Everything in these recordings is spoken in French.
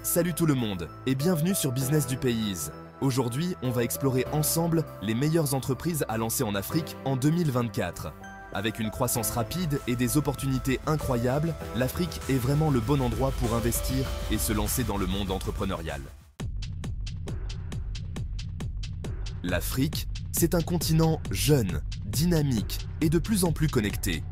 Salut tout le monde et bienvenue sur Business du Pays. Aujourd'hui, on va explorer ensemble les meilleures entreprises à lancer en Afrique en 2024. Avec une croissance rapide et des opportunités incroyables, l'Afrique est vraiment le bon endroit pour investir et se lancer dans le monde entrepreneurial. L'Afrique, c'est un continent jeune, dynamique et de plus en plus connecté.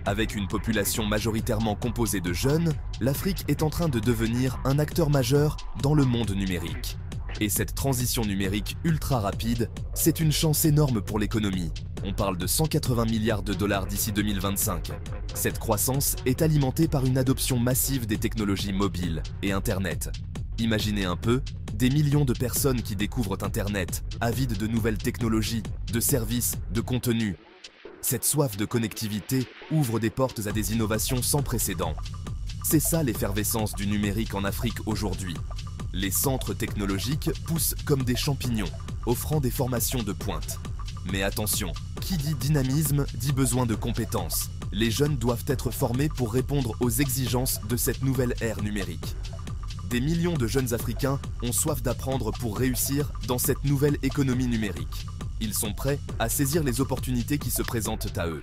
Avec une population majoritairement composée de jeunes, l'Afrique est en train de devenir un acteur majeur dans le monde numérique. Et cette transition numérique ultra rapide, c'est une chance énorme pour l'économie. On parle de 180 milliards de dollars d'ici 2025. Cette croissance est alimentée par une adoption massive des technologies mobiles et Internet. Imaginez un peu, des millions de personnes qui découvrent Internet, avides de nouvelles technologies, de services, de contenus. Cette soif de connectivité ouvre des portes à des innovations sans précédent. C'est ça l'effervescence du numérique en Afrique aujourd'hui. Les centres technologiques poussent comme des champignons, offrant des formations de pointe. Mais attention, qui dit dynamisme dit besoin de compétences. Les jeunes doivent être formés pour répondre aux exigences de cette nouvelle ère numérique. Des millions de jeunes Africains ont soif d'apprendre pour réussir dans cette nouvelle économie numérique. Ils sont prêts à saisir les opportunités qui se présentent à eux.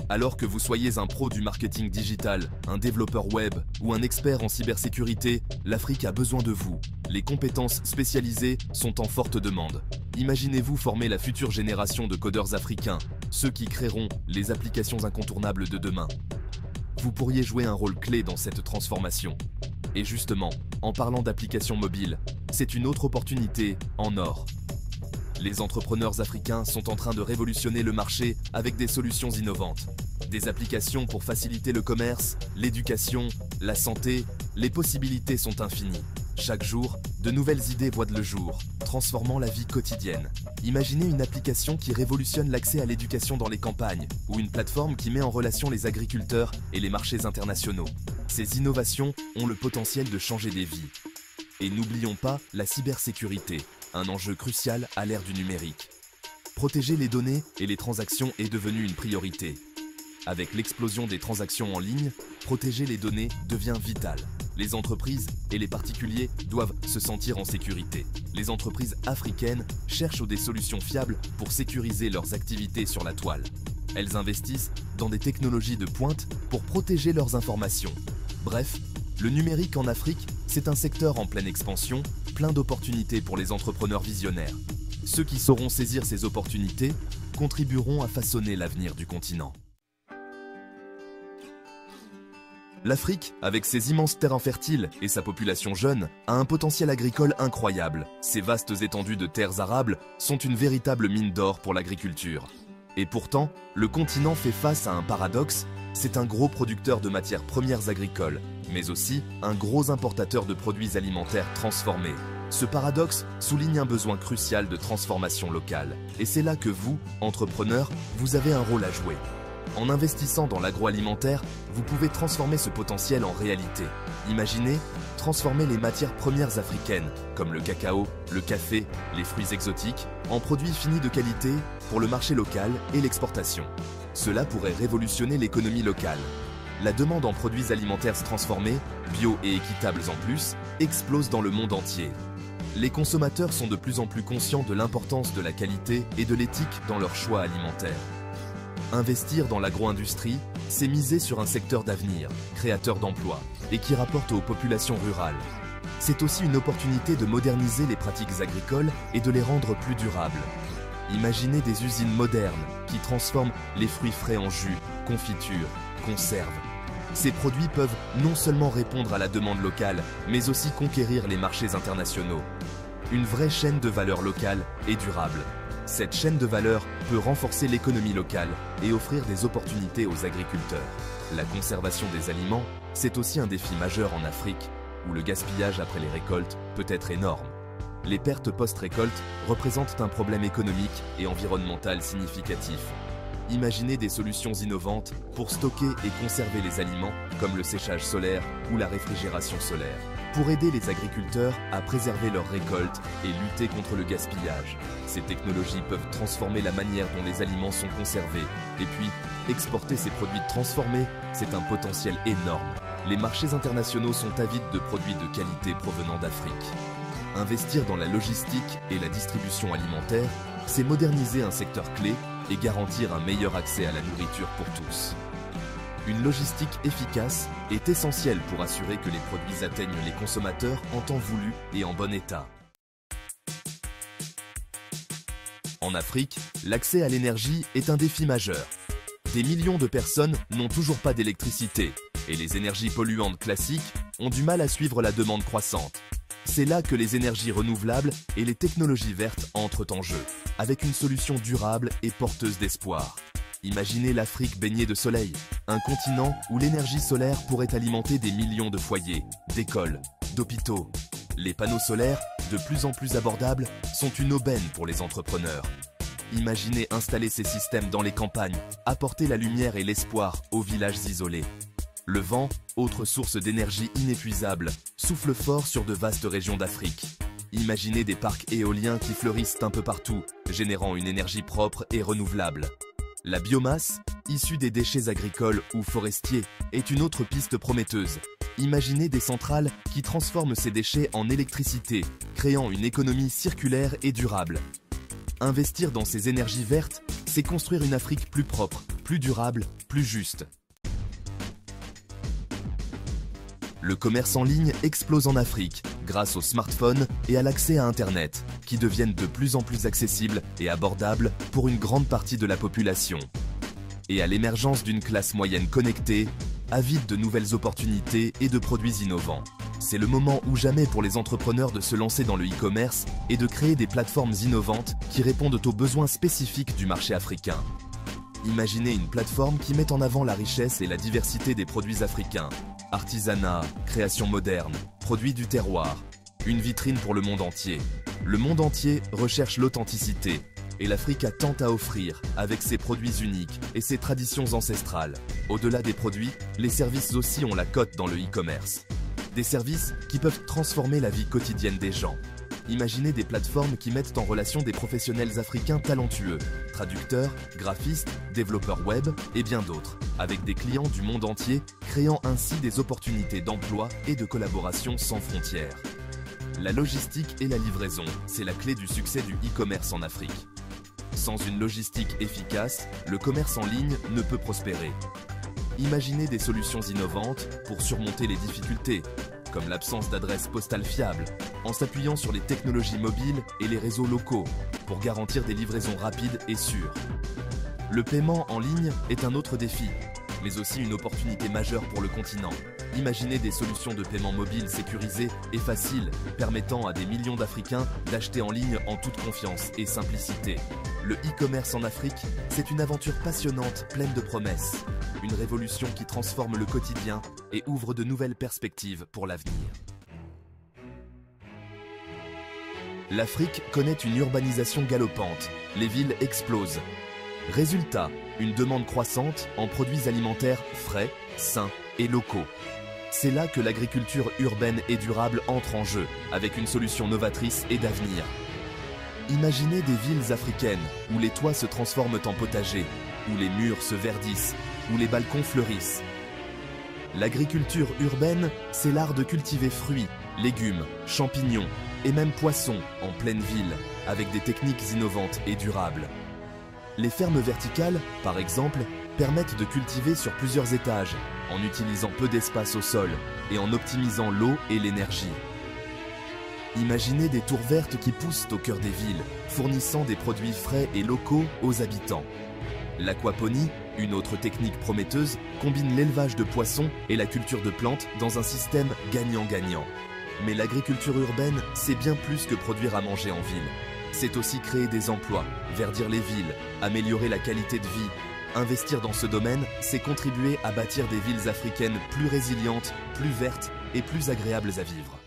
Alors que vous soyez un pro du marketing digital, un développeur web ou un expert en cybersécurité, l'Afrique a besoin de vous. Les compétences spécialisées sont en forte demande. Imaginez-vous former la future génération de codeurs africains, ceux qui créeront les applications incontournables de demain. Vous pourriez jouer un rôle clé dans cette transformation. Et justement, en parlant d'applications mobiles, c'est une autre opportunité en or. Les entrepreneurs africains sont en train de révolutionner le marché avec des solutions innovantes. Des applications pour faciliter le commerce, l'éducation, la santé, les possibilités sont infinies. Chaque jour, de nouvelles idées voient le jour, transformant la vie quotidienne. Imaginez une application qui révolutionne l'accès à l'éducation dans les campagnes, ou une plateforme qui met en relation les agriculteurs et les marchés internationaux. Ces innovations ont le potentiel de changer des vies. Et n'oublions pas la cybersécurité, un enjeu crucial à l'ère du numérique. Protéger les données et les transactions est devenu une priorité. Avec l'explosion des transactions en ligne, protéger les données devient vital. Les entreprises et les particuliers doivent se sentir en sécurité. Les entreprises africaines cherchent des solutions fiables pour sécuriser leurs activités sur la toile. Elles investissent dans des technologies de pointe pour protéger leurs informations. Bref, le numérique en Afrique, c'est un secteur en pleine expansion, plein d'opportunités pour les entrepreneurs visionnaires. Ceux qui sauront saisir ces opportunités contribueront à façonner l'avenir du continent. L'Afrique, avec ses immenses terrains fertiles et sa population jeune, a un potentiel agricole incroyable. Ces vastes étendues de terres arables sont une véritable mine d'or pour l'agriculture. Et pourtant, le continent fait face à un paradoxe, c'est un gros producteur de matières premières agricoles, mais aussi un gros importateur de produits alimentaires transformés. Ce paradoxe souligne un besoin crucial de transformation locale. Et c'est là que vous, entrepreneurs, vous avez un rôle à jouer. En investissant dans l'agroalimentaire, vous pouvez transformer ce potentiel en réalité. Imaginez, transformer les matières premières africaines, comme le cacao, le café, les fruits exotiques, en produits finis de qualité pour le marché local et l'exportation. Cela pourrait révolutionner l'économie locale. La demande en produits alimentaires transformés, bio et équitables en plus, explose dans le monde entier. Les consommateurs sont de plus en plus conscients de l'importance de la qualité et de l'éthique dans leurs choix alimentaires. Investir dans l'agro-industrie, c'est miser sur un secteur d'avenir, créateur d'emplois, et qui rapporte aux populations rurales. C'est aussi une opportunité de moderniser les pratiques agricoles et de les rendre plus durables. Imaginez des usines modernes qui transforment les fruits frais en jus, confitures, conserves. Ces produits peuvent non seulement répondre à la demande locale, mais aussi conquérir les marchés internationaux. Une vraie chaîne de valeur locale et durable. Cette chaîne de valeur peut renforcer l'économie locale et offrir des opportunités aux agriculteurs. La conservation des aliments, c'est aussi un défi majeur en Afrique, où le gaspillage après les récoltes peut être énorme. Les pertes post-récolte représentent un problème économique et environnemental significatif. Imaginez des solutions innovantes pour stocker et conserver les aliments, comme le séchage solaire ou la réfrigération solaire, pour aider les agriculteurs à préserver leurs récoltes et lutter contre le gaspillage. Ces technologies peuvent transformer la manière dont les aliments sont conservés. Et puis, exporter ces produits transformés, c'est un potentiel énorme. les marchés internationaux sont avides de produits de qualité provenant d'Afrique. Investir dans la logistique et la distribution alimentaire, c'est moderniser un secteur clé et garantir un meilleur accès à la nourriture pour tous. Une logistique efficace est essentielle pour assurer que les produits atteignent les consommateurs en temps voulu et en bon état. En Afrique, l'accès à l'énergie est un défi majeur. Des millions de personnes n'ont toujours pas d'électricité et les énergies polluantes classiques ont du mal à suivre la demande croissante. C'est là que les énergies renouvelables et les technologies vertes entrent en jeu, avec une solution durable et porteuse d'espoir. Imaginez l'Afrique baignée de soleil, un continent où l'énergie solaire pourrait alimenter des millions de foyers, d'écoles, d'hôpitaux. Les panneaux solaires, de plus en plus abordables, sont une aubaine pour les entrepreneurs. Imaginez installer ces systèmes dans les campagnes, apporter la lumière et l'espoir aux villages isolés. Le vent, autre source d'énergie inépuisable, souffle fort sur de vastes régions d'Afrique. Imaginez des parcs éoliens qui fleurissent un peu partout, générant une énergie propre et renouvelable. La biomasse, issue des déchets agricoles ou forestiers, est une autre piste prometteuse. Imaginez des centrales qui transforment ces déchets en électricité, créant une économie circulaire et durable. Investir dans ces énergies vertes, c'est construire une Afrique plus propre, plus durable, plus juste. Le commerce en ligne explose en Afrique grâce aux smartphones et à l'accès à Internet, qui deviennent de plus en plus accessibles et abordables pour une grande partie de la population. Et à l'émergence d'une classe moyenne connectée, avide de nouvelles opportunités et de produits innovants. C'est le moment ou jamais pour les entrepreneurs de se lancer dans le e-commerce et de créer des plateformes innovantes qui répondent aux besoins spécifiques du marché africain. Imaginez une plateforme qui met en avant la richesse et la diversité des produits africains. Artisanat, création moderne, produits du terroir. Une vitrine pour le monde entier. Le monde entier recherche l'authenticité. Et l'Afrique a tant à offrir avec ses produits uniques et ses traditions ancestrales. Au-delà des produits, les services aussi ont la cote dans le e-commerce. Des services qui peuvent transformer la vie quotidienne des gens. Imaginez des plateformes qui mettent en relation des professionnels africains talentueux, traducteurs, graphistes, développeurs web et bien d'autres, avec des clients du monde entier, créant ainsi des opportunités d'emploi et de collaboration sans frontières. La logistique et la livraison, c'est la clé du succès du e-commerce en Afrique. Sans une logistique efficace, le commerce en ligne ne peut prospérer. Imaginez des solutions innovantes pour surmonter les difficultés, comme l'absence d'adresses postales fiables, en s'appuyant sur les technologies mobiles et les réseaux locaux pour garantir des livraisons rapides et sûres. Le paiement en ligne est un autre défi, mais aussi une opportunité majeure pour le continent. Imaginez des solutions de paiement mobile sécurisées et faciles, permettant à des millions d'Africains d'acheter en ligne en toute confiance et simplicité. Le e-commerce en Afrique, c'est une aventure passionnante, pleine de promesses. Une révolution qui transforme le quotidien et ouvre de nouvelles perspectives pour l'avenir. L'Afrique connaît une urbanisation galopante. Les villes explosent. Résultat, une demande croissante en produits alimentaires frais, sains et locaux. C'est là que l'agriculture urbaine et durable entre en jeu, avec une solution novatrice et d'avenir. Imaginez des villes africaines où les toits se transforment en potagers, où les murs se verdissent, où les balcons fleurissent. L'agriculture urbaine, c'est l'art de cultiver fruits, légumes, champignons et même poissons en pleine ville, avec des techniques innovantes et durables. Les fermes verticales, par exemple, permettent de cultiver sur plusieurs étages, en utilisant peu d'espace au sol et en optimisant l'eau et l'énergie. Imaginez des tours vertes qui poussent au cœur des villes, fournissant des produits frais et locaux aux habitants. L'aquaponie, une autre technique prometteuse, combine l'élevage de poissons et la culture de plantes dans un système gagnant-gagnant. Mais l'agriculture urbaine, c'est bien plus que produire à manger en ville. C'est aussi créer des emplois, verdir les villes, améliorer la qualité de vie. Investir dans ce domaine, c'est contribuer à bâtir des villes africaines plus résilientes, plus vertes et plus agréables à vivre.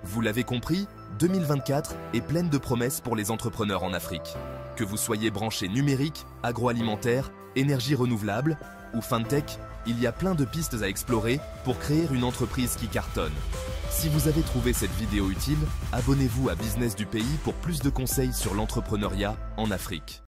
Vous l'avez compris, 2024 est pleine de promesses pour les entrepreneurs en Afrique. Que vous soyez branché numérique, agroalimentaire, énergie renouvelable ou fintech, il y a plein de pistes à explorer pour créer une entreprise qui cartonne. Si vous avez trouvé cette vidéo utile, abonnez-vous à Business du Pays pour plus de conseils sur l'entrepreneuriat en Afrique.